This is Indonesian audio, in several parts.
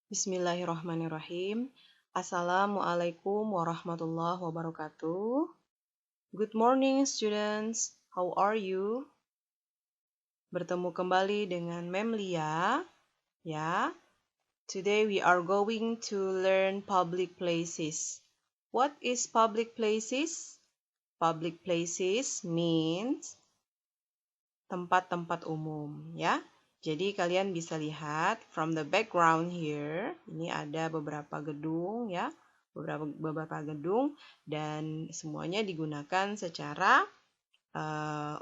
Bismillahirrahmanirrahim. Assalamualaikum warahmatullahi wabarakatuh. Good morning students. How are you? Bertemu kembali dengan Mem Lia, ya. Today we are going to learn public places. What is public places? Public places means tempat-tempat umum, ya. Jadi kalian bisa lihat from the background here, ini ada beberapa gedung ya, beberapa gedung dan semuanya digunakan secara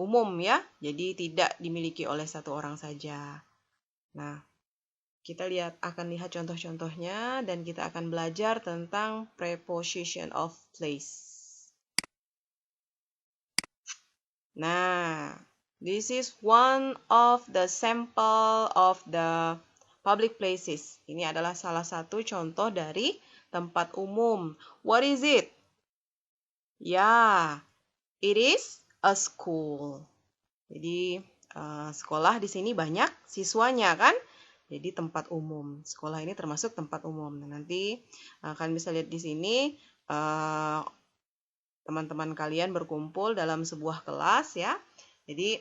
umum ya. Jadi tidak dimiliki oleh satu orang saja. Nah, kita akan lihat contoh-contohnya dan kita akan belajar tentang preposition of place. Nah, this is one of the sample of the public places. Ini adalah salah satu contoh dari tempat umum. What is it? Ya, it is a school. Jadi, sekolah di sini banyak siswanya kan? Jadi tempat umum. Sekolah ini termasuk tempat umum. Nah, nanti kalian bisa lihat di sini teman-teman kalian berkumpul dalam sebuah kelas ya. Jadi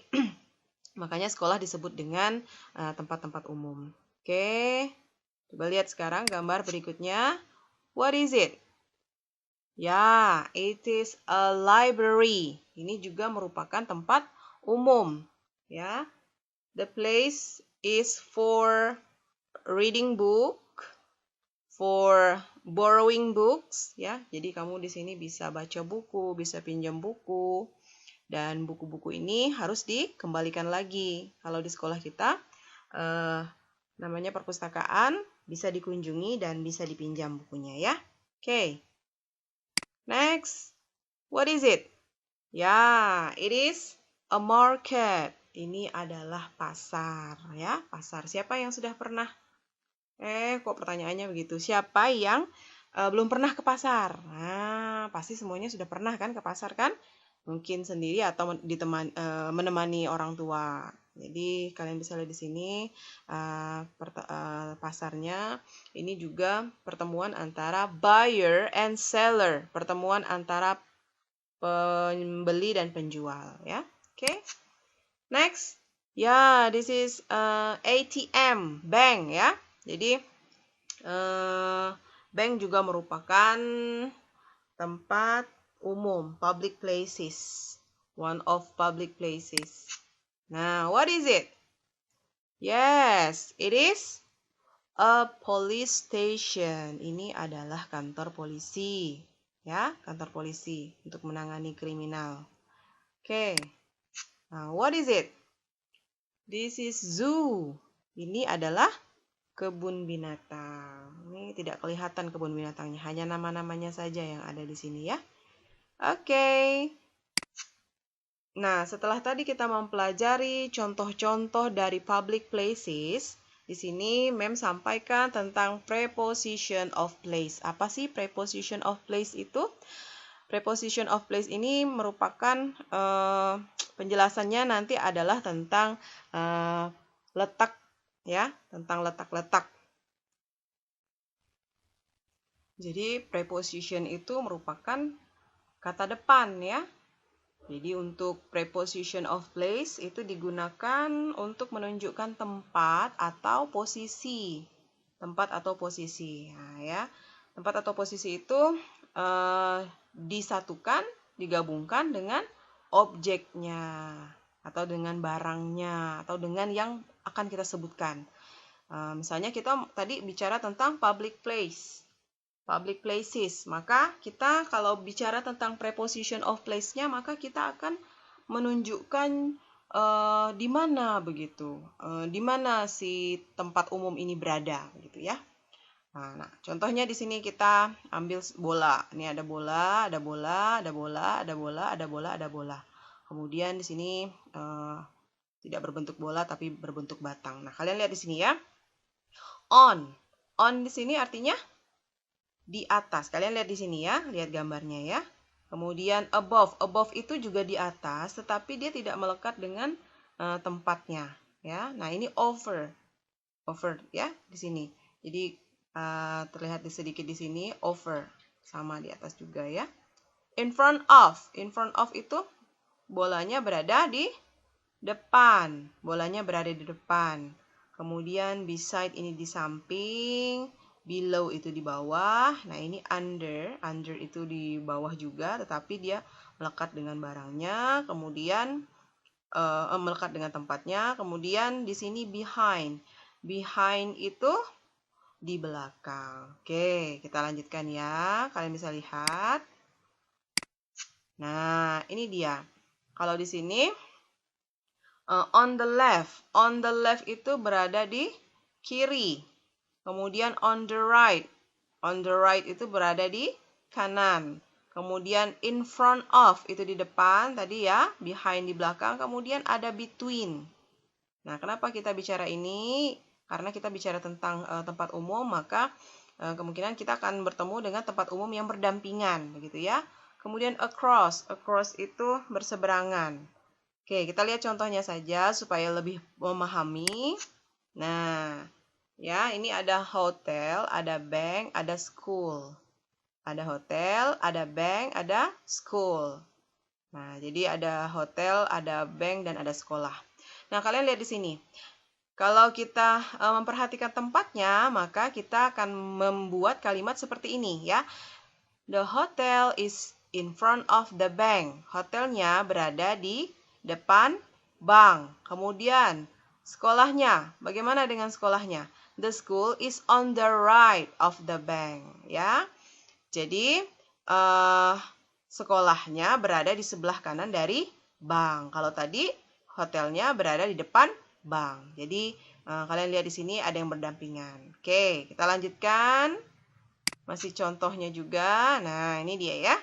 makanya sekolah disebut dengan tempat-tempat umum. Oke, coba lihat sekarang gambar berikutnya. What is it? Ya, it is a library. Ini juga merupakan tempat umum. Ya, the place is for reading book, for borrowing books. Ya, jadi kamu di sini bisa baca buku, bisa pinjam buku. Dan buku-buku ini harus dikembalikan lagi. Kalau di sekolah kita, namanya perpustakaan, bisa dikunjungi dan bisa dipinjam bukunya ya. Oke. Next, what is it? Ya, it is a market. Ini adalah pasar ya, pasar. Siapa yang sudah pernah? Kok pertanyaannya begitu? Siapa yang belum pernah ke pasar? Nah, pasti semuanya sudah pernah kan ke pasar kan? Mungkin sendiri atau menemani orang tua. Jadi kalian bisa lihat di sini pasarnya ini juga pertemuan antara buyer and seller, pertemuan antara pembeli dan penjual ya. Oke. Next, ya, this is ATM, bank ya. Jadi bank juga merupakan tempat umum, public places. One of public places. Nah, what is it? Yes, it is a police station. Ini adalah kantor polisi. Ya, kantor polisi untuk menangani kriminal. Oke. Nah, what is it? This is zoo. Ini adalah kebun binatang. Ini tidak kelihatan kebun binatangnya, hanya nama-namanya saja yang ada di sini ya. Oke. Nah, setelah tadi kita mempelajari contoh-contoh dari public places, di sini Mem sampaikan tentang preposition of place. Apa sih preposition of place itu? Preposition of place ini merupakan penjelasannya nanti adalah tentang letak ya, tentang letak-letak. Jadi preposition itu merupakan kata depan ya. Jadi untuk preposition of place itu digunakan untuk menunjukkan tempat atau posisi. Tempat atau posisi. Nah, ya. Tempat atau posisi itu disatukan, digabungkan dengan objeknya atau dengan barangnya atau dengan yang akan kita sebutkan. Misalnya kita tadi bicara tentang public place. Public places. Maka kita kalau bicara tentang preposition of place-nya, maka kita akan menunjukkan di mana begitu, di mana si tempat umum ini berada, gitu ya. Nah, contohnya di sini kita ambil bola. Ini ada bola, ada bola, ada bola, ada bola, ada bola, ada bola. Kemudian di sini tidak berbentuk bola tapi berbentuk batang. Nah, kalian lihat di sini ya. On. On di sini artinya di atas. Kalian lihat di sini ya, lihat gambarnya ya. Kemudian above. Above itu juga di atas, tetapi dia tidak melekat dengan tempatnya ya. Nah, ini over. Over ya di sini. Jadi Terlihat sedikit di sini, over. Sama di atas juga ya. In front of. In front of itu bolanya berada di depan. Bolanya berada di depan. Kemudian beside ini di samping. Below itu di bawah. Nah, ini under. Under itu di bawah juga, tetapi dia melekat dengan barangnya. Kemudian melekat dengan tempatnya. Kemudian di sini behind. Behind itu di belakang. Oke, kita lanjutkan ya. Kalian bisa lihat. Nah, ini dia. Kalau di sini on the left. On the left itu berada di kiri. Kemudian on the right. On the right itu berada di kanan. Kemudian in front of itu di depan tadi ya, behind di belakang. Kemudian ada between. Nah, kenapa kita bicara ini? Karena kita bicara tentang tempat umum, maka kemungkinan kita akan bertemu dengan tempat umum yang berdampingan, begitu ya. Kemudian across. Across itu berseberangan. Oke, kita lihat contohnya saja supaya lebih memahami. Nah, ya, ini ada hotel, ada bank, ada school. Ada hotel, ada bank, ada school. Nah, jadi ada hotel, ada bank, dan ada sekolah. Nah, kalian lihat di sini. Kalau kita memperhatikan tempatnya, maka kita akan membuat kalimat seperti ini ya. The hotel is in front of the bank. Hotelnya berada di depan bank. Kemudian, sekolahnya. Bagaimana dengan sekolahnya? The school is on the right of the bank, ya. Jadi, sekolahnya berada di sebelah kanan dari bank. Kalau tadi hotelnya berada di depan bank. Jadi, kalian lihat di sini ada yang berdampingan. Oke, kita lanjutkan. Masih contohnya juga. Nah, ini dia ya.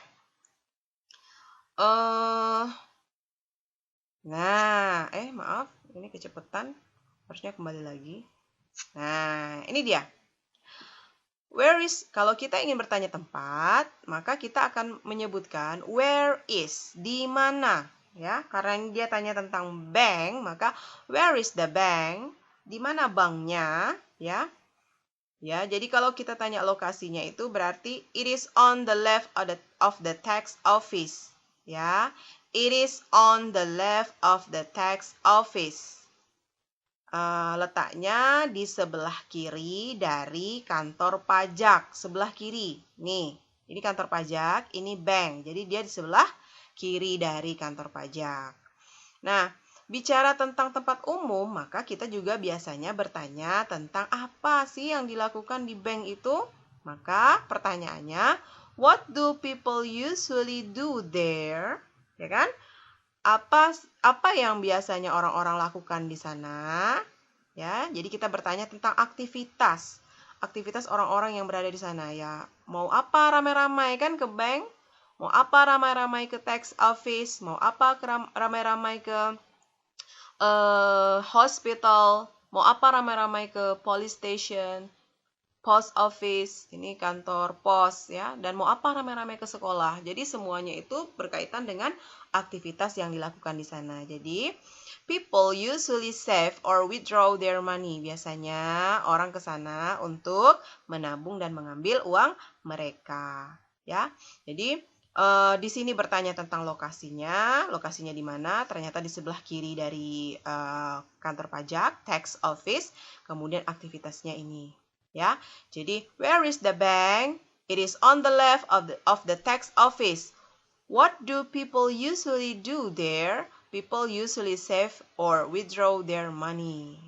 Maaf, ini kecepatan. Harusnya kembali lagi. Nah, ini dia. Where is, kalau kita ingin bertanya tempat, maka kita akan menyebutkan where is, di mana, ya. Karena dia tanya tentang bank, maka where is the bank? Di mana banknya, ya. Ya, jadi kalau kita tanya lokasinya itu berarti it is on the left of the tax office, ya. It is on the left of the tax office. Letaknya di sebelah kiri dari kantor pajak. Sebelah kiri. Nih, ini kantor pajak, ini bank. Jadi dia di sebelah kiri dari kantor pajak. Nah, bicara tentang tempat umum, maka kita juga biasanya bertanya tentang apa sih yang dilakukan di bank itu? Maka pertanyaannya, what do people usually do there? Ya kan? Apa yang biasanya orang-orang lakukan di sana? Ya, jadi kita bertanya tentang aktivitas. Aktivitas orang-orang yang berada di sana ya. Mau apa ramai-ramai kan ke bank? Mau apa ramai-ramai ke tax office? Mau apa ramai-ramai ke hospital? Mau apa ramai-ramai ke police station? Post office, ini kantor pos ya, dan mau apa ramai-ramai ke sekolah. Jadi semuanya itu berkaitan dengan aktivitas yang dilakukan di sana. Jadi people usually save or withdraw their money. Biasanya orang ke sana untuk menabung dan mengambil uang mereka, ya. Jadi di sini bertanya tentang lokasinya. Lokasinya di mana? Ternyata di sebelah kiri dari kantor pajak, tax office. Kemudian aktivitasnya ini. Ya, jadi where is the bank? It is on the left of the tax office. What do people usually do there? People usually save or withdraw their money.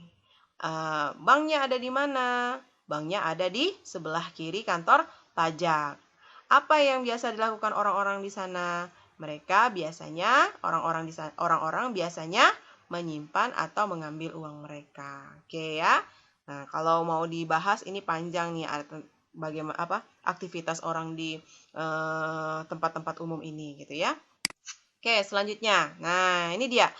Banknya ada di mana? Banknya ada di sebelah kiri kantor pajak. Apa yang biasa dilakukan orang-orang di sana? Mereka biasanya orang-orang biasanya menyimpan atau mengambil uang mereka. Oke ya. Nah, kalau mau dibahas ini panjang nih bagaimana aktivitas orang di tempat-tempat umum ini gitu ya. Oke, selanjutnya. Nah, ini dia.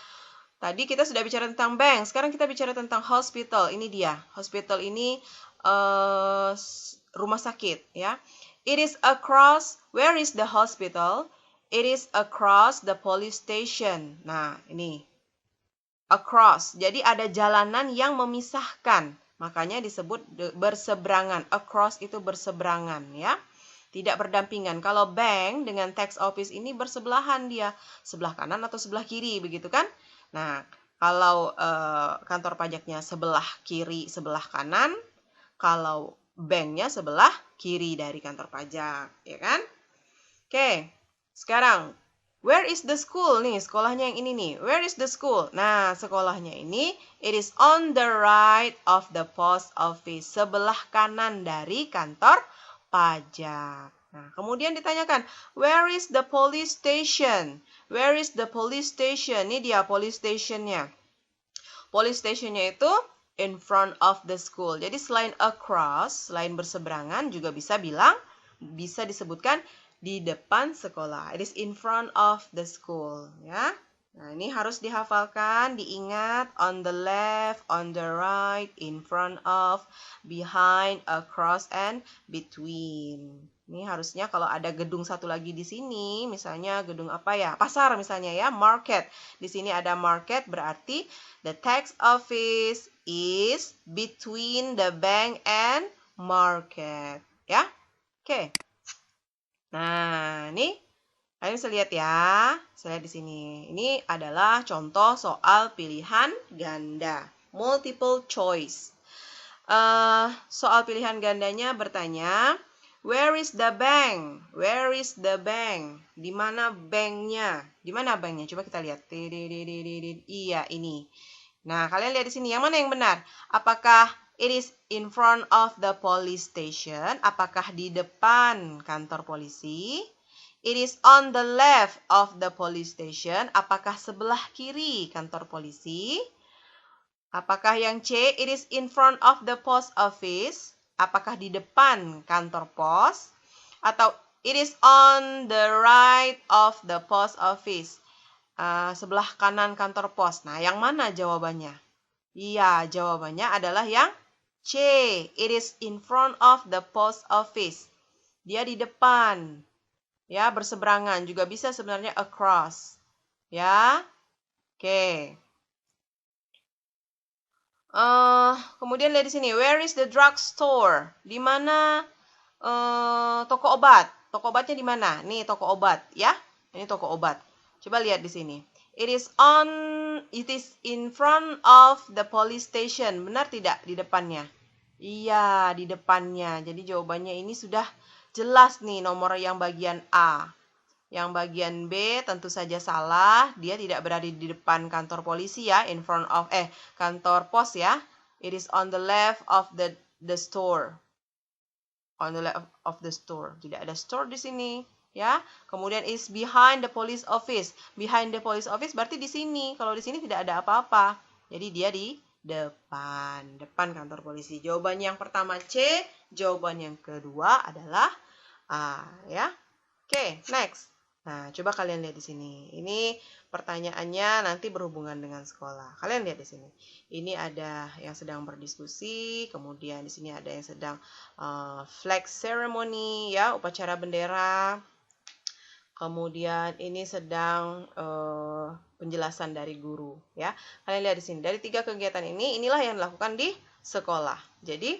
Tadi kita sudah bicara tentang bank, sekarang kita bicara tentang hospital. Ini dia. Hospital ini rumah sakit ya. It is across, where is the hospital? It is across the police station. Nah, ini across. Jadi ada jalanan yang memisahkan. Makanya disebut berseberangan. Across itu berseberangan ya. Tidak berdampingan. Kalau bank dengan tax office ini bersebelahan dia. Sebelah kanan atau sebelah kiri begitu kan? Nah, kalau kantor pajaknya sebelah kiri, sebelah kanan. Kalau banknya sebelah kiri dari kantor pajak. Ya kan? Oke, sekarang where is the school? Nih, sekolahnya yang ini nih. Where is the school? Nah, sekolahnya ini, it is on the right of the post office. Sebelah kanan dari kantor pajak. Nah, kemudian ditanyakan, where is the police station? Where is the police station? Ini dia police stationnya. Police stationnya itu in front of the school. Jadi selain across, selain berseberangan, juga bisa disebutkan di depan sekolah. It is in front of the school, ya. Nah, ini harus dihafalkan, diingat, on the left, on the right, in front of, behind, across, and between. Ini harusnya kalau ada gedung satu lagi di sini, misalnya gedung apa ya? Pasar misalnya ya, market. Di sini ada market, berarti the tax office is between the bank and market. Ya, oke. Nah, ini kalian bisa lihat ya. Saya lihat di sini. Ini adalah contoh soal pilihan ganda. Multiple choice. Soal pilihan gandanya bertanya, where is the bank? Where is the bank? Di mana banknya? Di mana banknya? Coba kita lihat. Iya, ini. Nah, kalian lihat di sini. Yang mana yang benar? Apakah it is in front of the police station? Apakah di depan kantor polisi? It is on the left of the police station. Apakah sebelah kiri kantor polisi? Apakah yang C, it is in front of the post office? Apakah di depan kantor pos? Atau it is on the right of the post office? Sebelah kanan kantor pos. Nah, yang mana jawabannya? Iya, jawabannya adalah yang C. It is in front of the post office. Dia di depan. Ya, berseberangan. Juga bisa sebenarnya across. Ya, oke. Kemudian lihat di sini. Where is the drugstore? Di mana toko obat? Toko obatnya di mana? Nih, toko obat. Ya, ini toko obat. Coba lihat di sini. It is in front of the police station. Benar tidak di depannya? Iya, di depannya. Jadi jawabannya ini sudah jelas nih nomor yang bagian A. Yang bagian B tentu saja salah. Dia tidak berada di depan kantor polisi ya, in front of kantor pos ya. It is on the left of the store. On the left of the store. Tidak ada store di sini. Ya, kemudian is behind the police office. Behind the police office berarti di sini. Kalau di sini tidak ada apa-apa. Jadi dia di depan kantor polisi. Jawaban yang pertama C, jawaban yang kedua adalah A, ya. Oke, next. Nah, coba kalian lihat di sini. Ini pertanyaannya nanti berhubungan dengan sekolah. Kalian lihat di sini. Ini ada yang sedang berdiskusi, kemudian di sini ada yang sedang flag ceremony, ya, upacara bendera. Kemudian ini sedang penjelasan dari guru, ya. Kalian lihat di sini. Dari 3 kegiatan ini, inilah yang dilakukan di sekolah. Jadi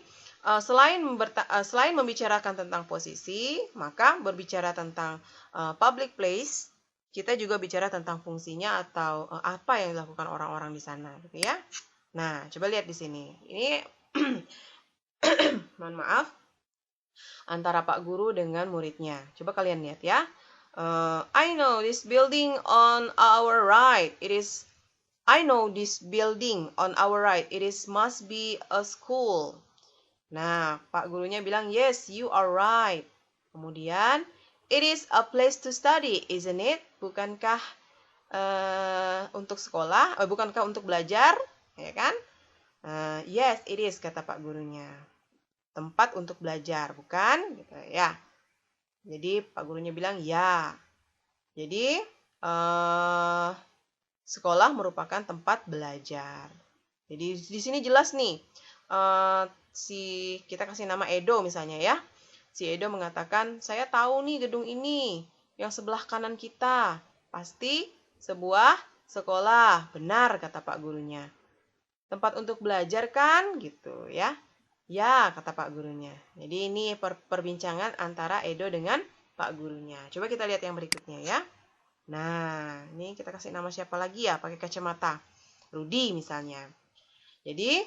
selain membicarakan tentang posisi, maka berbicara tentang public place, kita juga bicara tentang fungsinya atau apa yang dilakukan orang-orang di sana, gitu ya. Nah, coba lihat di sini. Ini mohon maaf, antara Pak Guru dengan muridnya. Coba kalian lihat ya. I know this building on our right. I know this building on our right. Must be a school. Nah, Pak Gurunya bilang, yes, you are right. Kemudian, it is a place to study, isn't it? Bukankah untuk sekolah? Bukankah untuk belajar? Ya kan? Yes, it is, kata Pak Gurunya. Tempat untuk belajar, bukan? Gitu, ya. Jadi, Pak Gurunya bilang, ya. Jadi, sekolah merupakan tempat belajar. Jadi, di sini jelas nih. Kita kasih nama Edo misalnya ya. Si Edo mengatakan, saya tahu nih gedung ini yang sebelah kanan kita. Pasti sebuah sekolah. Benar, kata Pak Gurunya. tempat untuk belajar kan? Gitu ya. Ya, kata Pak gurunya. Jadi ini perbincangan antara Edo dengan Pak gurunya. Coba kita lihat yang berikutnya ya. Nah, ini kita kasih nama siapa lagi ya? Pakai kacamata. Rudi misalnya. Jadi,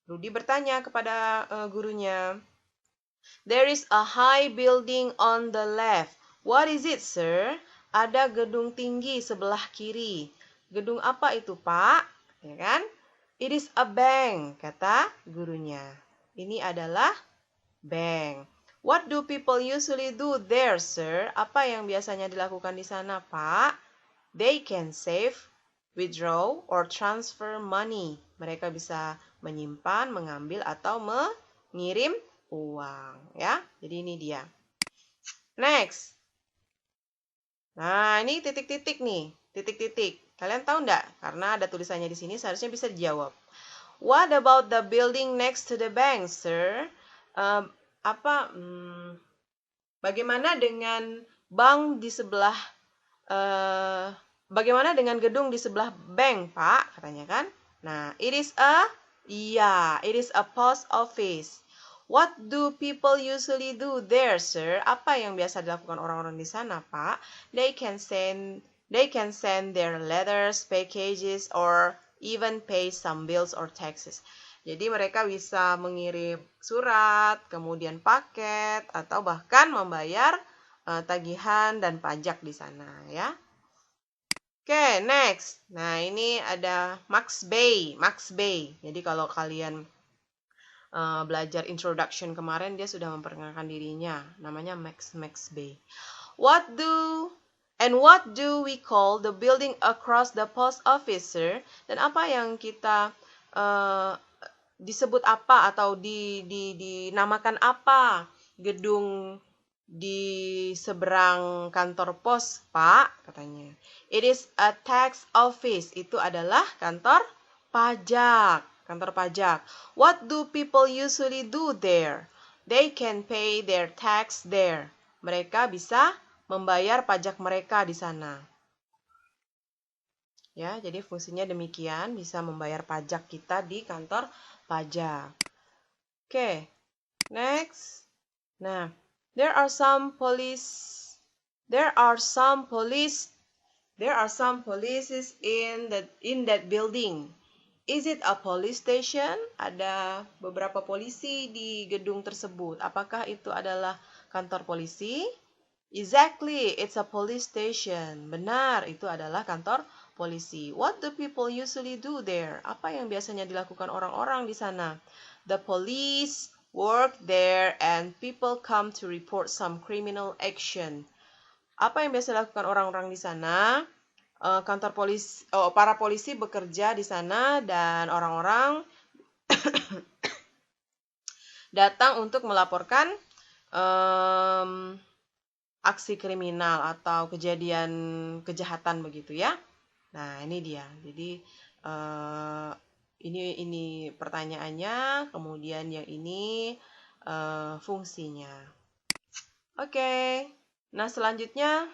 Rudi bertanya kepada gurunya, "There is a high building on the left. What is it, sir?" Ada gedung tinggi sebelah kiri. Gedung apa itu, Pak? Ya kan? It is a bank, kata gurunya. Ini adalah bank. What do people usually do there, sir? Apa yang biasanya dilakukan di sana, Pak? They can save, withdraw, or transfer money. Mereka bisa menyimpan, mengambil, atau mengirim uang. Ya, jadi ini dia. Next. Nah, ini titik-titik nih. Titik-titik. Kalian tahu nggak? Karena ada tulisannya di sini, seharusnya bisa dijawab. What about the building next to the bank, sir? Bagaimana dengan bank di sebelah bagaimana dengan gedung di sebelah bank, Pak? Katanya kan. Nah, it is a post office. What do people usually do there, sir? Apa yang biasa dilakukan orang-orang di sana, Pak? They can send their letters, packages, or even pay some bills or taxes. Jadi mereka bisa mengirim surat, kemudian paket, atau bahkan membayar tagihan dan pajak di sana ya. Oke, next. Nah, ini ada Max Bay. Jadi kalau kalian belajar introduction kemarin, dia sudah memperkenalkan dirinya. Namanya Max Bay. What do we call the building across the post office, sir? Dan apa yang kita disebut apa atau dinamakan apa gedung di seberang kantor pos, Pak? Katanya. It is a tax office. Itu adalah kantor pajak. What do people usually do there? They can pay their tax there. Mereka bisa membayar pajak mereka di sana. Ya, jadi fungsinya demikian, bisa membayar pajak kita di kantor pajak. Oke, next. Nah, there are some polices in that building. Is it a police station? Ada beberapa polisi di gedung tersebut. Apakah itu adalah kantor polisi? Exactly, it's a police station. Benar, itu adalah kantor polisi. What do people usually do there? Apa yang biasanya dilakukan orang-orang di sana? The police work there and people come to report some criminal action. Apa yang biasa dilakukan orang-orang di sana? Para polisi bekerja di sana dan orang-orang datang untuk melaporkan aksi kriminal atau kejadian kejahatan begitu ya. Nah, ini dia. Jadi ini pertanyaannya, kemudian yang ini fungsinya. Oke. Nah, selanjutnya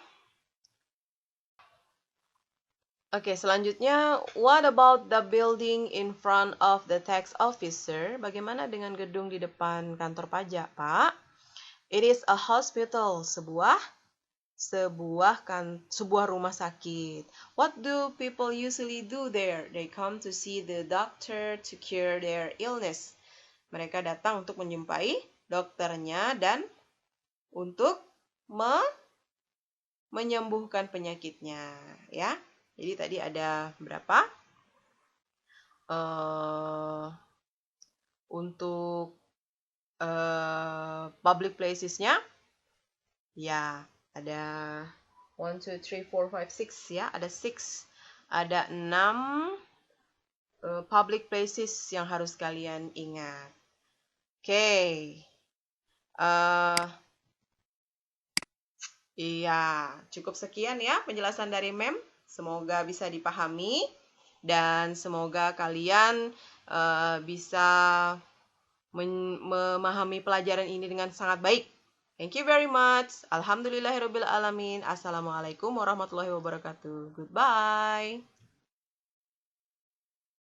what about the building in front of the tax officer? Bagaimana dengan gedung di depan kantor pajak, Pak? It is a hospital, sebuah rumah sakit. What do people usually do there? They come to see the doctor to cure their illness. Mereka datang untuk menjumpai dokternya dan untuk menyembuhkan penyakitnya, ya. Jadi tadi ada berapa? Untuk public places-nya, ya ada 1, 2, 3, 4, 5, 6 ya, ada 6. Ada 6 public places yang harus kalian ingat. Oke. Iya, cukup sekian ya penjelasan dari Mem. Semoga bisa dipahami dan semoga kalian bisa memahami pelajaran ini dengan sangat baik. Thank you very much. Alhamdulillahirabbil alamin. Assalamualaikum warahmatullahi wabarakatuh. Goodbye.